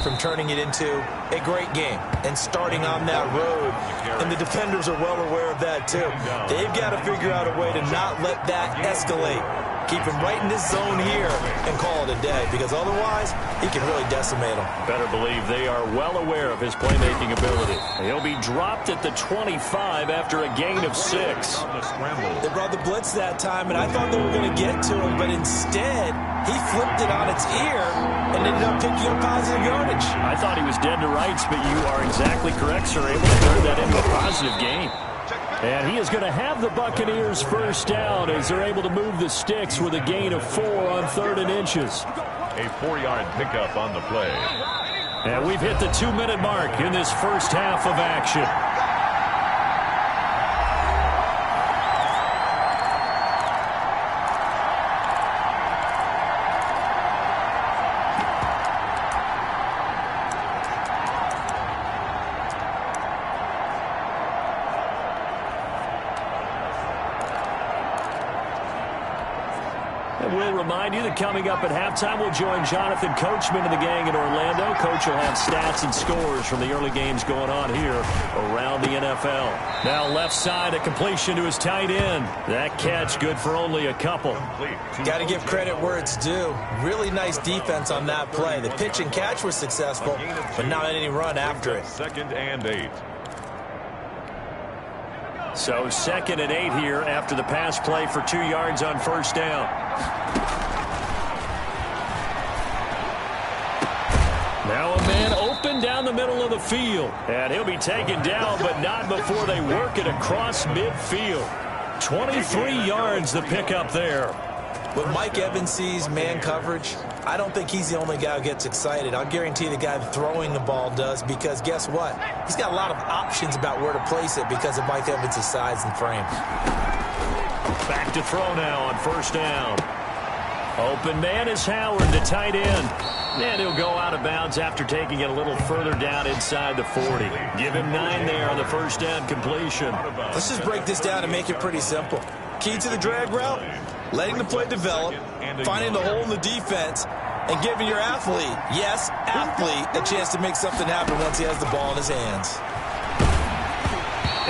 from turning it into a great game and starting on that road. And the defenders are well aware of that too. They've got to figure out a way to not let that escalate. Keep him right in this zone here and call it a day, because otherwise he can really decimate them. Better believe they are well aware of his playmaking ability. He'll be dropped at the 25 after a gain of 6. They brought the blitz that time, and I thought they were going to get to him, but instead he flipped it on its ear and ended up picking up positive yardage. I thought he was dead to rights, but you are exactly correct, sir. Able to turn that into a positive gain. And he is going to have the Buccaneers first down as they're able to move the sticks with a gain of 4 on 3rd and inches. A 4-yard pickup on the play. And we've hit the 2-minute mark in this first half of action. We'll remind you that coming up at halftime, we'll join Jonathan Coachman and the gang in Orlando. Coach will have stats and scores from the early games going on here around the NFL. Now left side, a completion to his tight end. That catch good for only a couple. Got to give credit where it's due. Really nice defense on that play. The pitch and catch was successful, but not any run after it. 2nd and 8. So 2nd and 8 here after the pass play for 2 yards on first down. Now a man open down the middle of the field. And he'll be taken down, but not before they work it across midfield. 23 yards the pickup there. When Mike Evans sees man coverage, I don't think he's the only guy who gets excited. I'll guarantee the guy throwing the ball does, because guess what? He's got a lot of options about where to place it because of Mike Evans' size and frame. Back to throw now on first down. Open man is Howard, the tight end. And he'll go out of bounds after taking it a little further down inside the 40. Give him 9 there on the first down completion. Let's just break this down and make it pretty simple. Key to the drag route, letting the play develop, finding the hole in the defense, and giving your athlete, yes, athlete, a chance to make something happen once he has the ball in his hands.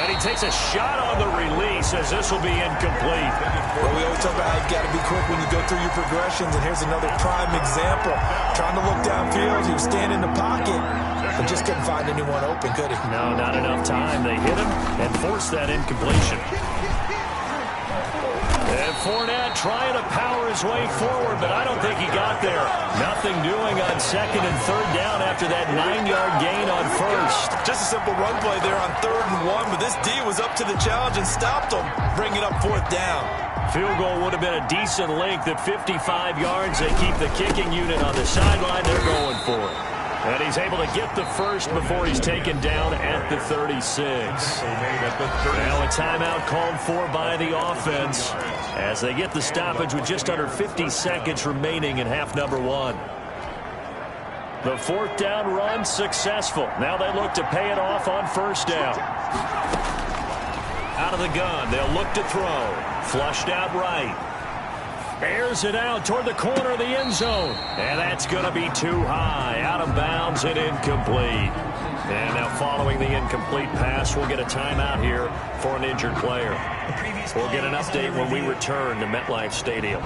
And he takes a shot on the release as this will be incomplete. Well, we always talk about how you've got to be quick when you go through your progressions, and here's another prime example. Trying to look downfield, he was standing in the pocket, but just couldn't find anyone open, could he? No, not enough time. They hit him and forced that incompletion. And Fournette trying to power his way forward, but I don't think he got there. Nothing doing on 2nd and 3rd down after that 9-yard gain on first. Just a simple run play there on 3rd and 1, but this D was up to the challenge and stopped him, bringing up 4th down. Field goal would have been a decent length at 55 yards. They keep the kicking unit on the sideline. They're going for it. And he's able to get the first before he's taken down at the 36. Now a timeout called for by the offense as they get the stoppage with just under 50 seconds remaining in half number 1. The 4th down run successful. Now they look to pay it off on first down. Out of the gun, they'll look to throw. Flushed out right. Airs it out toward the corner of the end zone. And that's going to be too high. Out of bounds and incomplete. And now following the incomplete pass, we'll get a timeout here for an injured player. We'll get an update when we return to MetLife Stadium.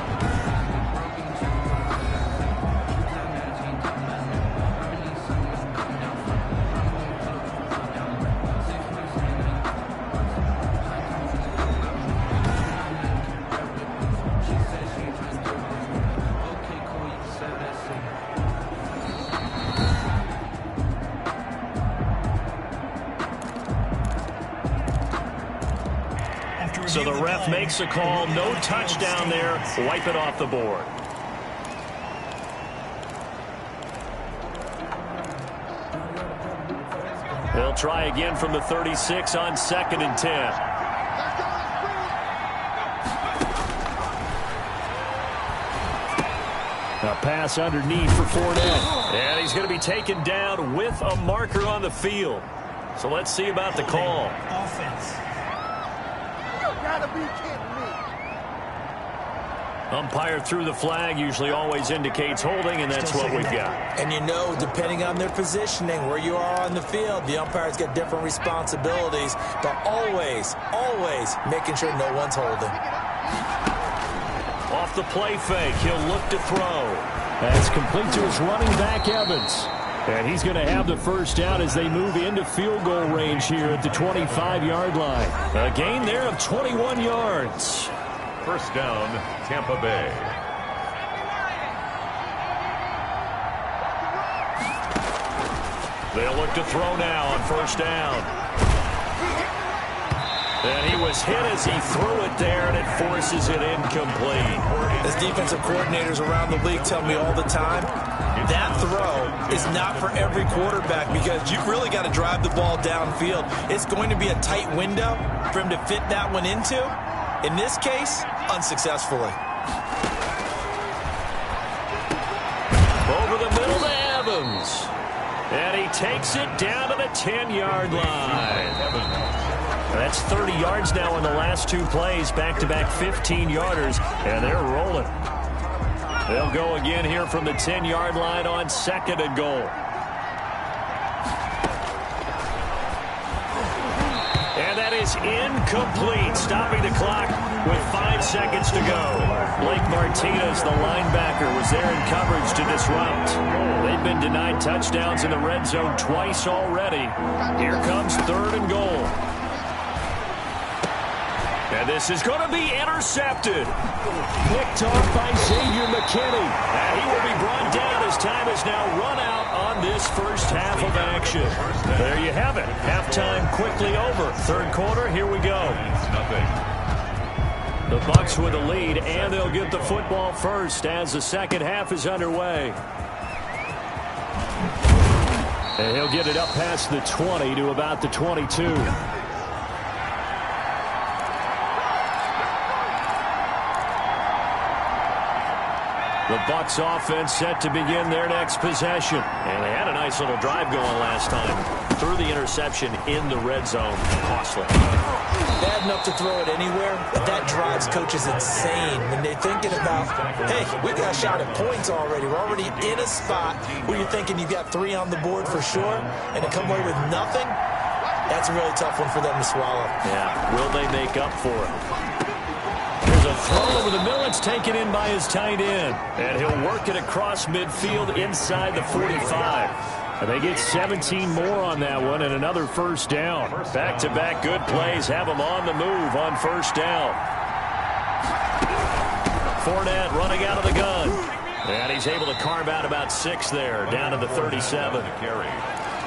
So the ref makes a call. No touchdown there. Wipe it off the board. They'll try again from the 36 on 2nd and 10. A pass underneath for Fournette. And he's going to be taken down with a marker on the field. So let's see about the call. Offense. You gotta be kidding me. Umpire threw the flag, usually always indicates holding, and that's what we've got. And you know, depending on their positioning, where you are on the field, the umpires get different responsibilities, but always, always making sure no one's holding. Off the play fake, he'll look to throw. That's complete to his running back, Evans. And he's going to have the first down as they move into field goal range here at the 25-yard line. A gain there of 21 yards. First down, Tampa Bay. They'll look to throw now on first down. And he was hit as he threw it there, and it forces it incomplete. As defensive coordinators around the league tell me all the time, that throw is not for every quarterback because you've really got to drive the ball downfield. It's going to be a tight window for him to fit that one into. In this case, unsuccessfully. Over the middle to Evans. And he takes it down to the 10-yard line. That's 30 yards now in the last two plays, back-to-back 15-yarders, and they're rolling. They'll go again here from the 10-yard line on second and goal. And that is incomplete, stopping the clock with 5 seconds to go. Blake Martinez, the linebacker, was there in coverage to disrupt. They've been denied touchdowns in the red zone twice already. Here comes third and goal. And this is going to be intercepted. Picked off by Xavier McKinney. And he will be brought down as time is now run out on this first half of action. There you have it. Halftime quickly over. Third quarter, here we go. The Bucs with a lead, and they'll get the football first as the second half is underway. And he'll get it up past the 20 to about the 22. The Bucs offense set to begin their next possession. And they had a nice little drive going last time. Threw the interception in the red zone. Costly. Bad enough to throw it anywhere, but that drives coaches insane when they're thinking about, hey, we got a shot at points already. We're already in a spot where you're thinking you've got 3 on the board for sure, and to come away with nothing, that's a really tough one for them to swallow. Yeah, will they make up for it? There's a throw over the middle. It's taken in by his tight end. And he'll work it across midfield inside the 45. And they get 17 more on that one and another first down. Back-to-back good plays have them on the move on first down. Fournette running out of the gun. And he's able to carve out about 6 there, down to the 37.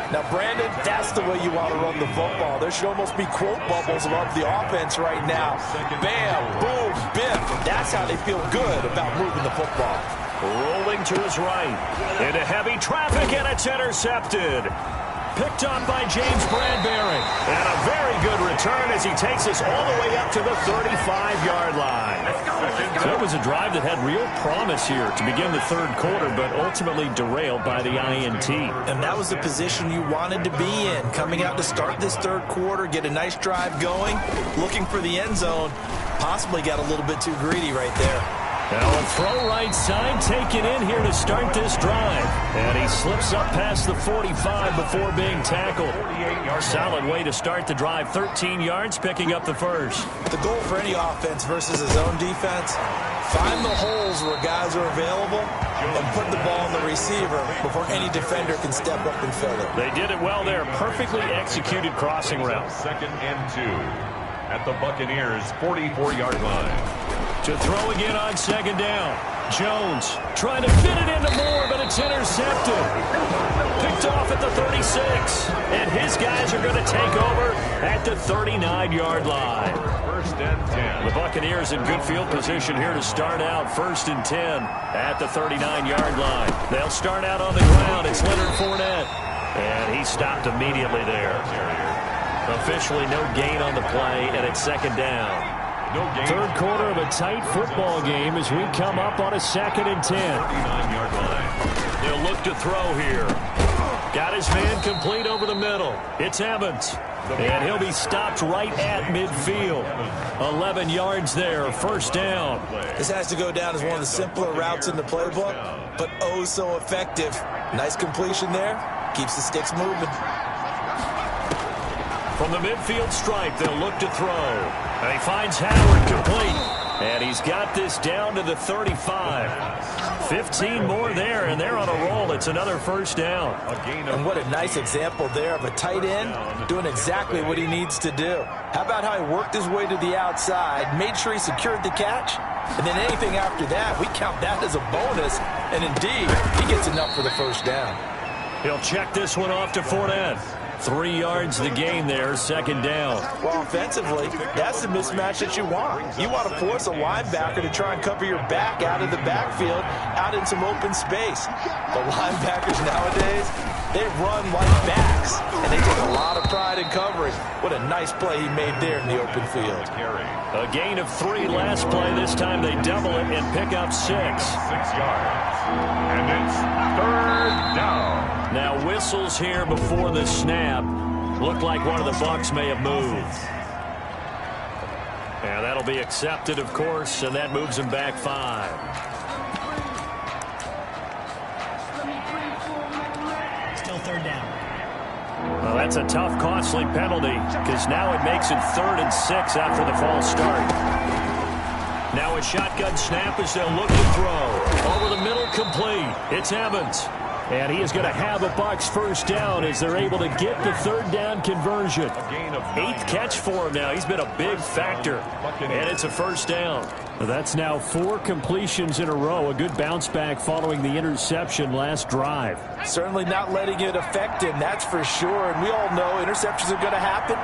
Now, Brandon, that's the way you want to run the football. There should almost be quote bubbles above the offense right now. Bam, boom, biff. That's how they feel good about moving the football. Rolling to his right. Into heavy traffic, and it's intercepted. Picked up by James Bradbury. And a very good return as he takes us all the way up to the 35-yard line. So it was a drive that had real promise here to begin the third quarter, but ultimately derailed by the INT. And that was the position you wanted to be in. Coming out to start this third quarter, get a nice drive going, looking for the end zone. Possibly got a little bit too greedy right there. Now a throw right side taken in here to start this drive. And he slips up past the 45 before being tackled. Solid way to start the drive. 13 yards, picking up the first. The goal for any offense versus his own defense, find the holes where guys are available and put the ball on the receiver before any defender can step up and fill it. They did it well there. Perfectly executed crossing route. 2nd and 2 at the Buccaneers' 44-yard line. To throw again on second down. Jones trying to fit it into Moore, but it's intercepted. Picked off at the 36. And his guys are going to take over at the 39-yard line. 1st and 10. The Buccaneers in good field position here to start out 1st and 10 at the 39-yard line. They'll start out on the ground. It's Leonard Fournette. And he stopped immediately there. Officially no gain on the play, and it's second down. Third quarter of a tight football game as we come up on a 2nd and 10. 39-yard line. They'll look to throw here. Got his man complete over the middle. It's Evans. And he'll be stopped right at midfield. 11 yards there, first down. This has to go down as one of the simpler routes in the playbook, but oh so effective. Nice completion there. Keeps the sticks moving. From the midfield stripe, they'll look to throw. And he finds Howard complete. And he's got this down to the 35. 15 more there, and they're on a roll. It's another first down. And what a nice example there of a tight end doing exactly what he needs to do. How about how he worked his way to the outside, made sure he secured the catch, and then anything after that, we count that as a bonus. And indeed, he gets enough for the first down. He'll check this one off to Fournette. 3 yards the gain there, second down. Well, offensively, that's the mismatch that you want. You want to force a linebacker to try and cover your back out of the backfield, out in some open space. The linebackers nowadays, they run like backs, and they take a lot of pride in covering. What a nice play he made there in the open field. A gain of 3 last play. This time they double it and pick up 6. 6 yards. And it's third down. Now whistles here before the snap. Looked like one of the Bucs may have moved. And that'll be accepted, of course, and that moves him back 5. Still third down. Well, that's a tough, costly penalty because now it makes it 3rd and 6 after the false start. Now a shotgun snap as they'll look to throw. Over the middle, complete. It's Evans. And he is going to have a Bucs first down as they're able to get the 3rd down conversion. 8th catch for him now. He's been a big factor. And it's a first down. That's now 4 completions in a row. A good bounce back following the interception last drive. Certainly not letting it affect him, that's for sure. And we all know interceptions are going to happen.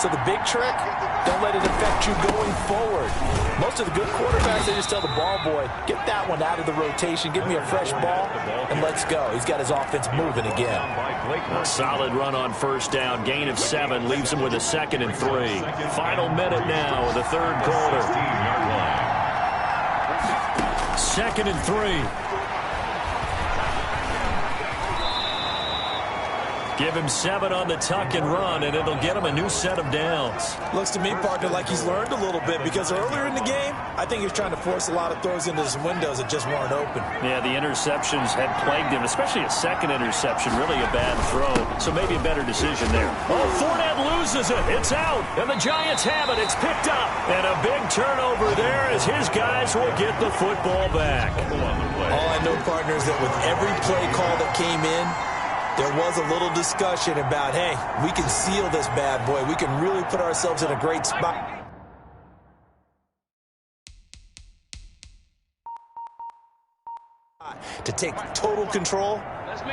So the big trick, don't let it affect you going forward. Most of the good quarterbacks, they just tell the ball boy, get that one out of the rotation, give me a fresh ball, and let's go. He's got his offense moving again. A solid run on first down. Gain of 7 leaves him with a 2nd and 3. Final minute now of the 3rd quarter. 2nd and 3. Give him 7 on the tuck and run, and it'll get him a new set of downs. Looks to me, partner, like he's learned a little bit because earlier in the game, I think he was trying to force a lot of throws into some windows that just weren't open. Yeah, the interceptions had plagued him, especially a 2nd interception, really a bad throw. So maybe a better decision there. Oh, Fournette loses it. It's out, and the Giants have it. It's picked up, and a big turnover there as his guys will get the football back. All I know, partner, is that with every play call that came in, there was a little discussion about, hey, we can seal this bad boy. We can really put ourselves in a great spot. To take total control,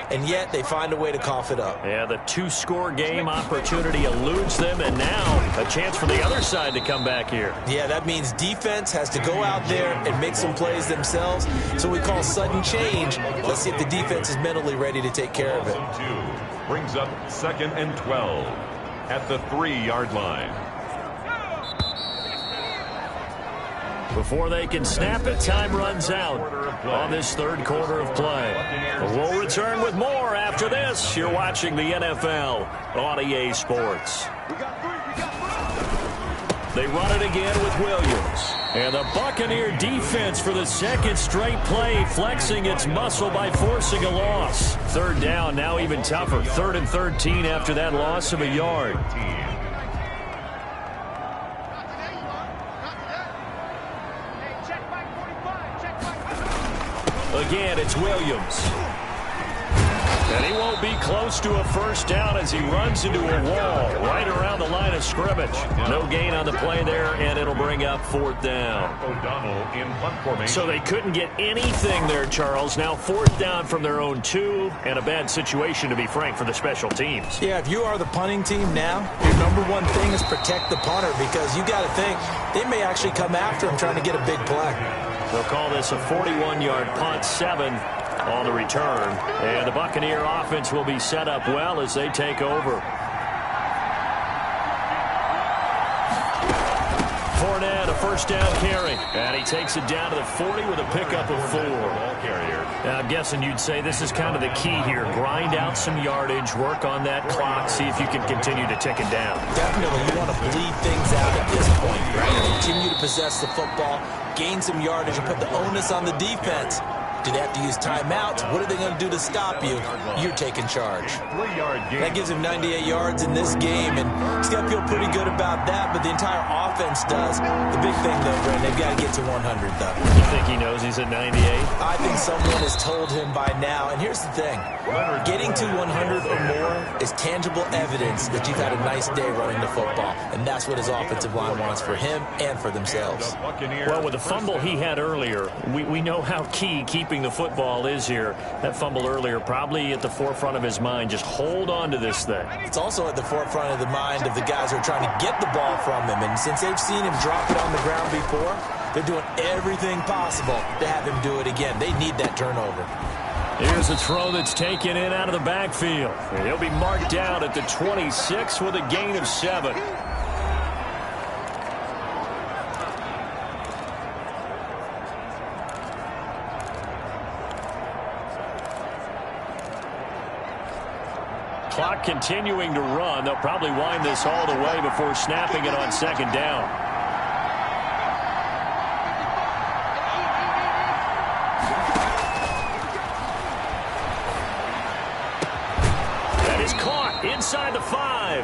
and yet they find a way to cough it up. Yeah, the 2-score game opportunity eludes them, and now a chance for the other side to come back here. Yeah, that means defense has to go out there and make some plays themselves. So we call sudden change. Let's see if the defense is mentally ready to take care of it. Brings up 2nd and 12 at the 3-yard line. Before they can snap it, time runs out on this 3rd quarter of play. We'll return with more after this. You're watching the NFL on EA Sports. They run it again with Williams. And the Buccaneer defense for the 2nd straight play, flexing its muscle by forcing a loss. 3rd down, now even tougher. 3rd and 13 after that loss of a yard. Again, it's Williams. And he won't be close to a first down as he runs into a wall right around the line of scrimmage. No gain on the play there, and it'll bring up 4th down. O'Donnell in punt formation. So they couldn't get anything there, Charles. Now 4th down from their own 2, and a bad situation, to be frank, for the special teams. Yeah, if you are the punting team now, your number one thing is protect the punter because you got to think they may actually come after him trying to get a big play. They'll call this a 41-yard punt, 7 on the return. And the Buccaneer offense will be set up well as they take over. Fournette, a first down carry. And he takes it down to the 40 with a pickup of 4. Now, I'm guessing you'd say this is kind of the key here. Grind out some yardage, work on that clock, see if you can continue to tick it down. Definitely, you want to bleed things out at this point, right? Continue to possess the football, gain some yardage, and put the onus on the defense. Do they have to use timeouts? What are they going to do to stop you? You're taking charge. That gives him 98 yards in this game, and he's got to feel pretty good about that, but the entire offense does. The big thing, though, Brent, they've got to get to 100, though. You think he knows he's at 98? I think someone has told him by now, and here's the thing. Getting to 100 or more is tangible evidence that you've had a nice day running the football, and that's what his offensive line wants for him and for themselves. Well, with the fumble he had earlier, we know how key keeping the football is here. That fumble earlier probably at the forefront of his mind. Just hold on to this thing. It's also at the forefront of the mind of the guys who are trying to get the ball from him, and since they've seen him drop it on the ground before, they're doing everything possible to have him do it again. They need that turnover. Here's a throw that's taken in out of the backfield. He'll be marked down at the 26 with a gain of 7. Clock continuing to run. They'll probably wind this all the way before snapping it on second down. That is caught inside the 5.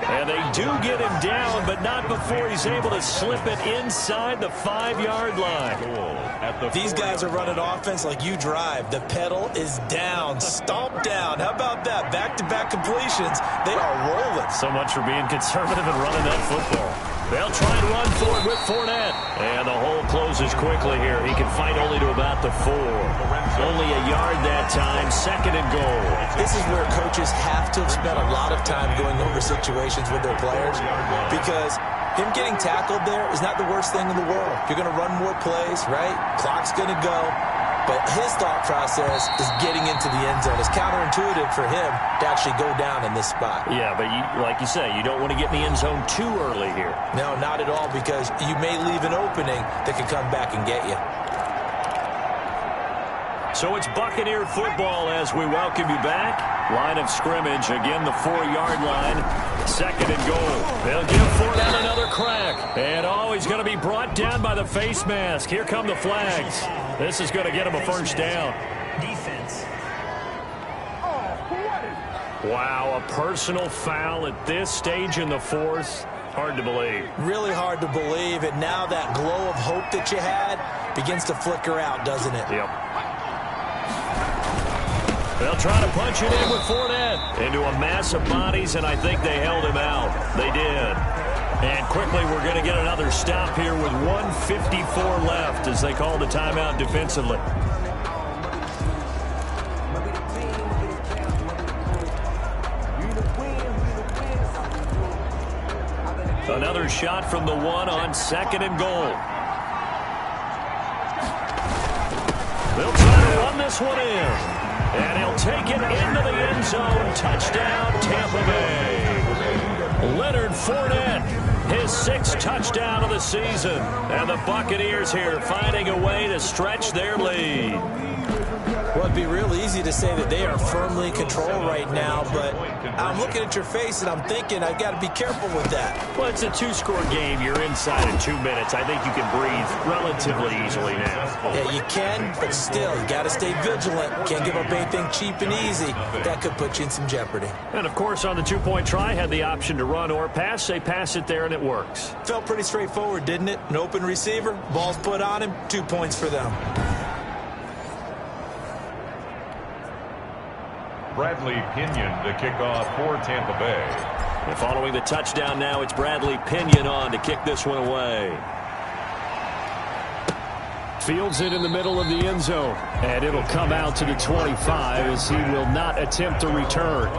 And they do get him down, but not before he's able to slip it inside the 5-yard line. These guys are running offense like you drive. The pedal is down, stomped down. How about that? Back-to-back completions. They are rolling. So much for being conservative and running that football. They'll try and run for it with Fournette. And the hole closes quickly here. He can fight only to about the 4. Only a yard that time, 2nd and goal. This is where coaches have to have spent a lot of time going over situations with their players, because him getting tackled there is not the worst thing in the world. You're going to run more plays, right? Clock's going to go. But his thought process is getting into the end zone. It's counterintuitive for him to actually go down in this spot. Yeah, but like you say, you don't want to get in the end zone too early here. No, not at all, because you may leave an opening that could come back and get you. So it's Buccaneer football as we welcome you back. Line of scrimmage, again the 4-yard line. 2nd and goal. They'll give Fournette another crack. And he's going to be brought down by the face mask. Here come the flags. This is going to get him a first down. Defense. Wow, a personal foul at this stage in the 4th. Hard to believe. Really hard to believe. And now that glow of hope that you had begins to flicker out, doesn't it? Yep. They'll try to punch it in with Fournette into a mass of bodies, and I think they held him out. They did. And quickly we're going to get another stop here with 1:54 left as they call the timeout defensively. Another shot from the 1 on 2nd and goal. They'll try to run this one in. And he'll take it into the end zone. Touchdown, Tampa Bay. Leonard Fournette, his 6th touchdown of the season. And the Buccaneers here finding a way to stretch their lead. Well, it'd be real easy to say that they are firmly in control right now, but I'm looking at your face and I'm thinking I've got to be careful with that. Well, it's a 2-score game. You're inside in 2 minutes. I think you can breathe relatively easily now. Yeah, you can, but still, you got to stay vigilant. Can't give up anything cheap and easy. That could put you in some jeopardy. And, of course, on the 2-point try, had the option to run or pass. They pass it there, and it works. Felt pretty straightforward, didn't it? An open receiver, ball's put on him, 2 points for them. Bradley Pinion to kick off for Tampa Bay. And following the touchdown now, it's Bradley Pinion on to kick this one away. Fields it in the middle of the end zone. And it'll come out to the 25 as he will not attempt a return.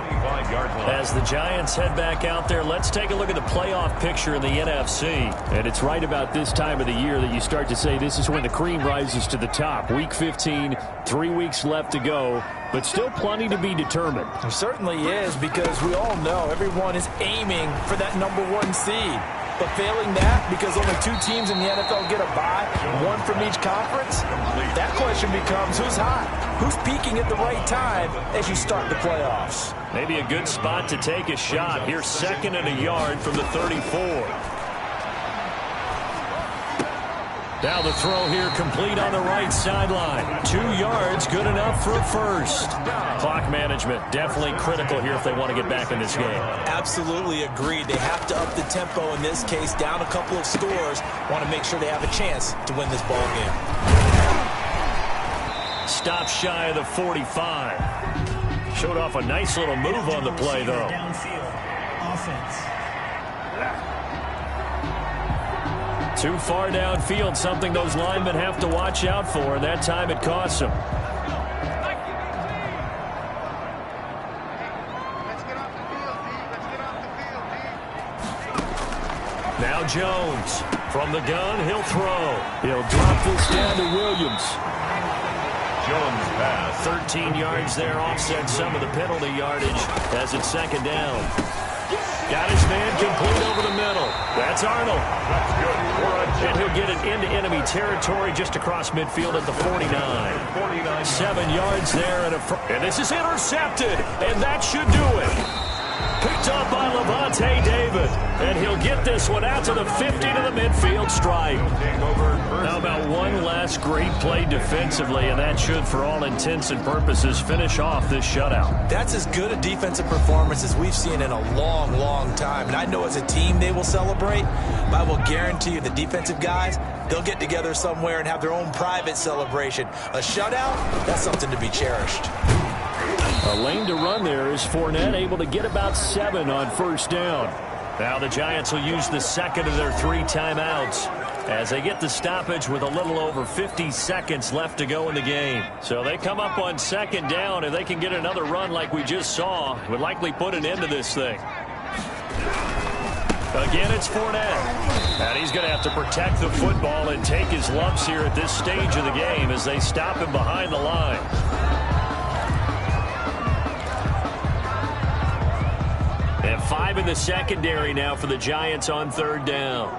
As the Giants head back out there, let's take a look at the playoff picture in the NFC. And it's right about this time of the year that you start to say this is when the cream rises to the top. Week 15, 3 weeks left to go. but still plenty to be determined. There certainly is, because we all know everyone is aiming for that #1 seed. But failing that, because only 2 teams in the NFL get a bye, 1 from each conference, that question becomes who's hot? Who's peaking at the right time as you start the playoffs? Maybe a good spot to take a shot. Here's 2nd and a yard from the 34. Now the throw here complete on the right sideline. 2 yards, good enough for a first. Clock management definitely critical here if they want to get back in this game. Absolutely agreed. They have to up the tempo in this case, down a couple of scores. Want to make sure they have a chance to win this ball game. Stop shy of the 45. Showed off a nice little move on the play, though. Downfield. Offense. Too far downfield, something those linemen have to watch out for, and that time it costs them. Now Jones. From the gun, he'll throw. He'll drop this down to Williams. Jones pass. 13 yards there, offset some of the penalty yardage as it's 2nd down. Got his man complete over the middle. That's Arnold. That's good. And he'll get it into enemy territory just across midfield at the 49. 7 yards there. And this is intercepted. And that should do it. Picked up by Levante David. And he'll get this one out to the 50 to the midfield stripe. How about one last great play defensively, and that should, for all intents and purposes, finish off this shutout. That's as good a defensive performance as we've seen in a long, long time. And I know as a team they will celebrate, but I will guarantee you the defensive guys, they'll get together somewhere and have their own private celebration. A shutout, that's something to be cherished. A lane to run there is Fournette, able to get about 7 on 1st down. Now the Giants will use the 2nd of their 3 timeouts as they get the stoppage with a little over 50 seconds left to go in the game. So they come up on 2nd down. If they can get another run like we just saw, it would likely put an end to this thing. Again, it's Fournette. And he's going to have to protect the football and take his lumps here at this stage of the game as they stop him behind the line. And 5 in the secondary now for the Giants on 3rd down.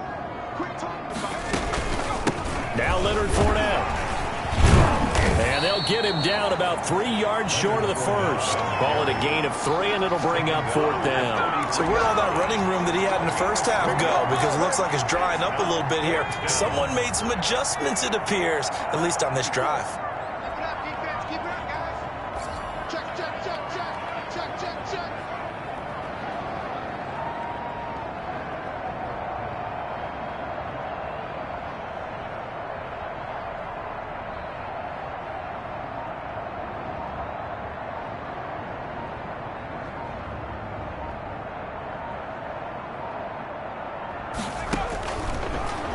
Now Leonard Fournette. And they'll get him down about 3 yards short of the first. Call it a gain of 3, and it'll bring up 4th down. So where'd all that running room that he had in the first half go? Because it looks like it's drying up a little bit here. Someone made some adjustments, it appears, at least on this drive.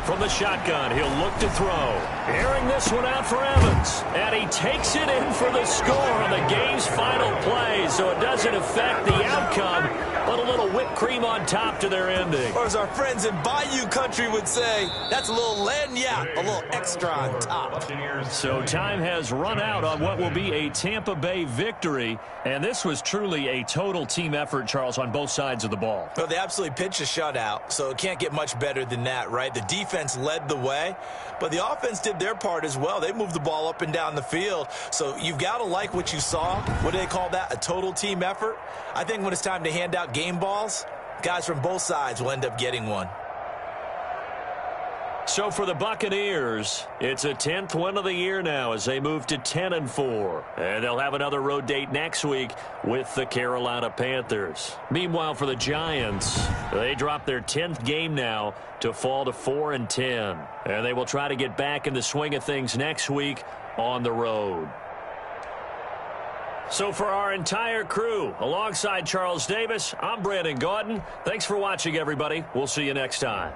From the shotgun, he'll look to throw. Airing this one out for Evans. And he takes it in for the score on the game's final play, so it doesn't affect the outcome, but a little whipped cream on top to their ending. Or as our friends in Bayou Country would say, that's a little lagniappe, a little extra on top. So time has run out on what will be a Tampa Bay victory, and this was truly a total team effort, Charles, on both sides of the ball. Well, they absolutely pitched a shutout, so it can't get much better than that, right? The defense led the way, but the offense did their part as well. They moved the ball up and down the field, so you've got to like what you saw. What do they call that? A total team effort? I think when it's time to hand out game balls, guys from both sides will end up getting one. So for the Buccaneers, it's a 10th win of the year now as they move to 10-4. And they'll have another road date next week with the Carolina Panthers. Meanwhile, for the Giants, they drop their 10th game now to fall to 4-10. And they will try to get back in the swing of things next week on the road. So for our entire crew, alongside Charles Davis, I'm Brandon Gaudin. Thanks for watching, everybody. We'll see you next time.